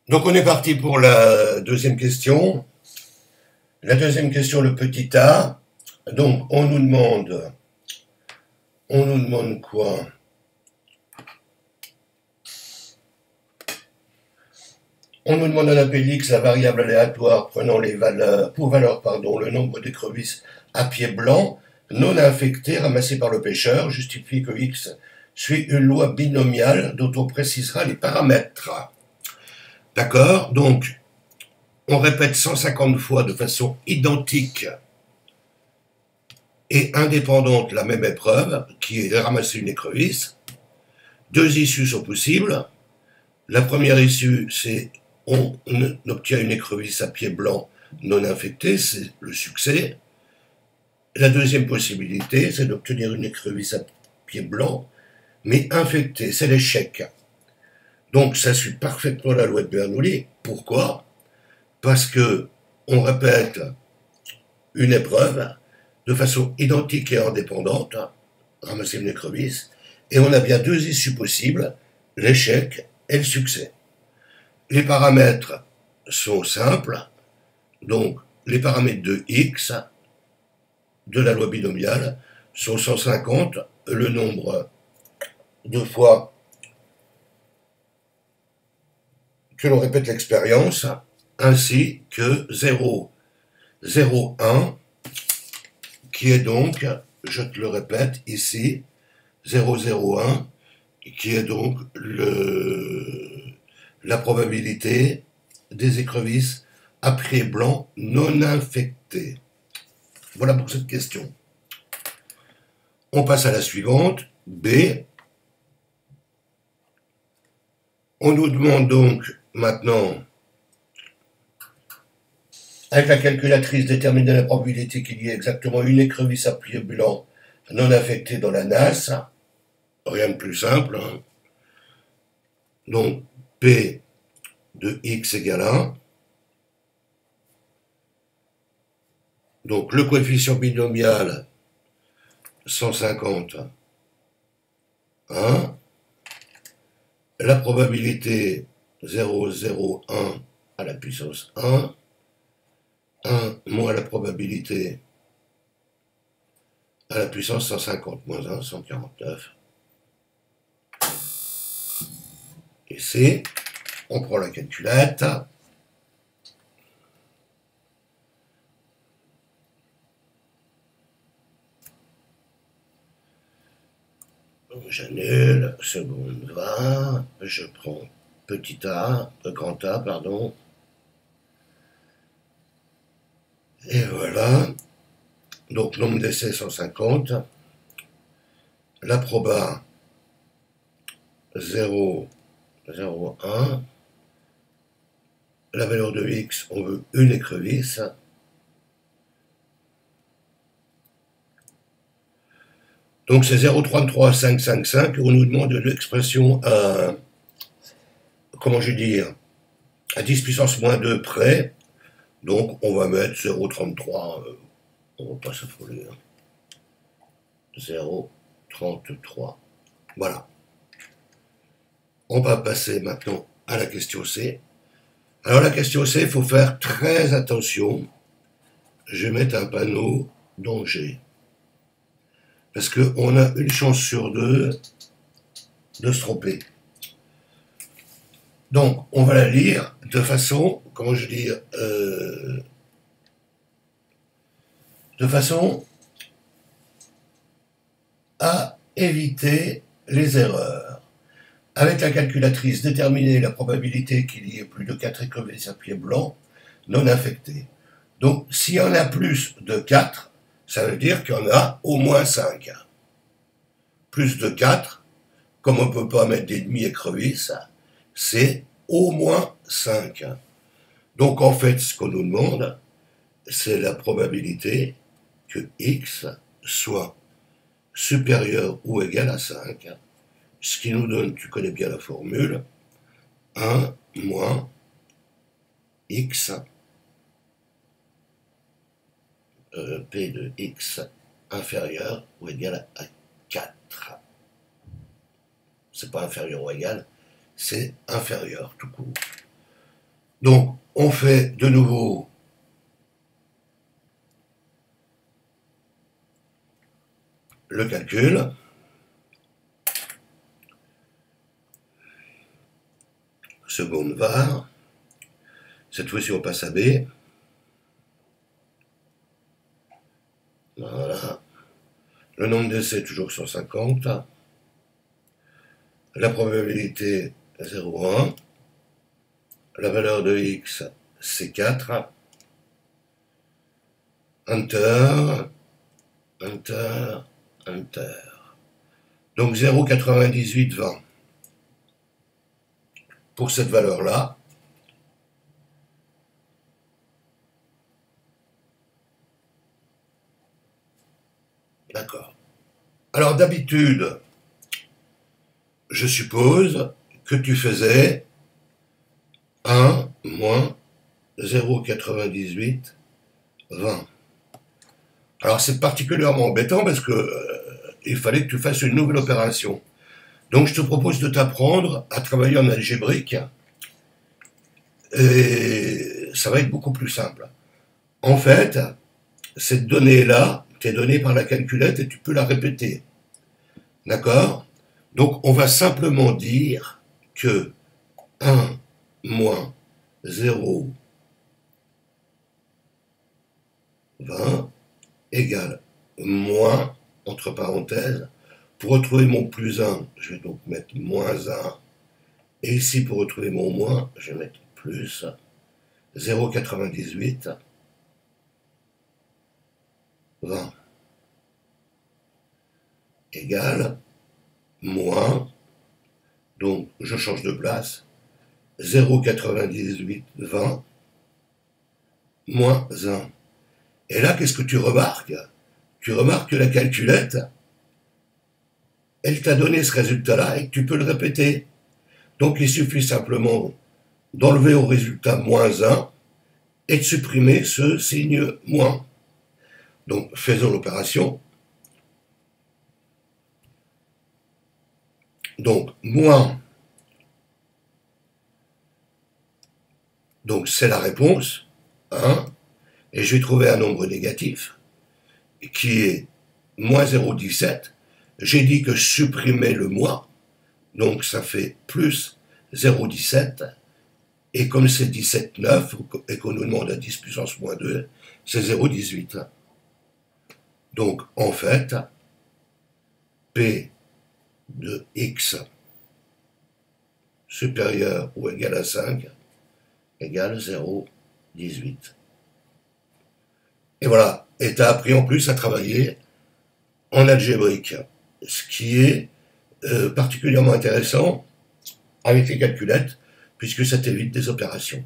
Donc on est parti pour la deuxième question. La deuxième question, le petit a. Donc on nous demande quoi? On nous demande un appel x, la variable aléatoire prenant les valeurs, pour valeur le nombre d'écrevisses à pied blanc non infectées ramassées par le pêcheur, justifie que x suit une loi binomiale dont on précisera les paramètres. D'accord? Donc, on répète 150 fois de façon identique et indépendante la même épreuve, qui est de ramasser une écrevisse. Deux issues sont possibles. La première issue, c'est on obtient une écrevisse à pied blanc non infectée, c'est le succès. La deuxième possibilité, c'est d'obtenir une écrevisse à pied blanc, mais infectée, c'est l'échec. Donc ça suit parfaitement la loi de Bernoulli. Pourquoi? Parce que on répète une épreuve de façon identique et indépendante, ramasser une écrevisse, et on a bien deux issues possibles, l'échec et le succès. Les paramètres sont simples, donc les paramètres de x de la loi binomiale sont 150, le nombre de fois que l'on répète l'expérience, ainsi que 0, 0, 1, qui est donc, je te le répète ici, 0,01, qui est donc la probabilité des écrevisses à pied blanc non infectées. Voilà pour cette question. On passe à la suivante, B. On nous demande donc maintenant, avec la calculatrice, déterminer la probabilité qu'il y ait exactement une écrevisse à pied blanc non infectée dans la nasse. Rien de plus simple. Hein. Donc, P de x égale 1. Donc, le coefficient binomial, 150, 1. La probabilité, 0,01 à la puissance 1. 1 moins la probabilité à la puissance 150 moins 1, 149. Et C, on prend la calculette. J'annule, seconde va, je prends petit a, grand A, pardon. Et voilà. Donc nombre d'essais 150. La proba 0, 0, 1. La valeur de x, on veut une écrevisse. Donc c'est 0,33555. On nous demande l'expression à, comment je dis, à 10 puissance moins 2 près. Donc on va mettre 0,33. On va pas s'affoler. 0,33. Voilà. On va passer maintenant à la question C. Alors la question C, il faut faire très attention. Je vais mettre un panneau danger. Parce qu'on a une chance sur deux de se tromper. Donc, on va la lire de façon, comment je dis, de façon à éviter les erreurs. Avec la calculatrice, déterminer la probabilité qu'il y ait plus de 4 écrevisses à pied blanc non infectées. Donc, s'il y en a plus de 4, ça veut dire qu'il y en a au moins 5. Plus de 4, comme on ne peut pas mettre des demi-écrevisses, c'est au moins 5. Donc en fait, ce qu'on nous demande, c'est la probabilité que x soit supérieur ou égal à 5. Ce qui nous donne, tu connais bien la formule, 1 moins x, p de x inférieur ou égal à 4. C'est pas inférieur ou égal, c'est inférieur tout court. Donc, on fait de nouveau le calcul. Seconde var. Cette fois-ci, on passe à B. Voilà. Le nombre d'essais, toujours 150. La probabilité, 0,1. La valeur de x, c'est 4. Enter. Enter. Enter. Donc 0,9820. Pour cette valeur-là. D'accord. Alors d'habitude, je suppose que tu faisais 1 moins 0,9820. Alors c'est particulièrement embêtant parce que il fallait que tu fasses une nouvelle opération. Donc je te propose de t'apprendre à travailler en algébrique et ça va être beaucoup plus simple. En fait, cette donnée-là t'est donnée par la calculette et tu peux la répéter. D'accord? Donc on va simplement dire que 1 moins 0,20 égale moins, entre parenthèses. Pour retrouver mon plus 1, je vais donc mettre moins 1. Et ici, pour retrouver mon moins, je vais mettre plus 0,98 20 égale moins, donc je change de place, 0,98 20 moins 1. Et là, qu'est-ce que tu remarques? Tu remarques que la calculette, elle t'a donné ce résultat-là et que tu peux le répéter. Donc il suffit simplement d'enlever au résultat moins 1 et de supprimer ce signe moins. Donc faisons l'opération. Donc moins, donc c'est la réponse, 1, et je vais trouver un nombre négatif qui est moins 0,17. J'ai dit que je supprimais le moins, donc ça fait plus 0,17. Et comme c'est 17,9 et qu'on nous demande à 10 puissance moins 2, c'est 0,18. Donc en fait, P de x supérieur ou égal à 5 égale 0,18. Et voilà, et tu as appris en plus à travailler en algébrique, ce qui est particulièrement intéressant avec les calculettes, puisque ça t'évite des opérations.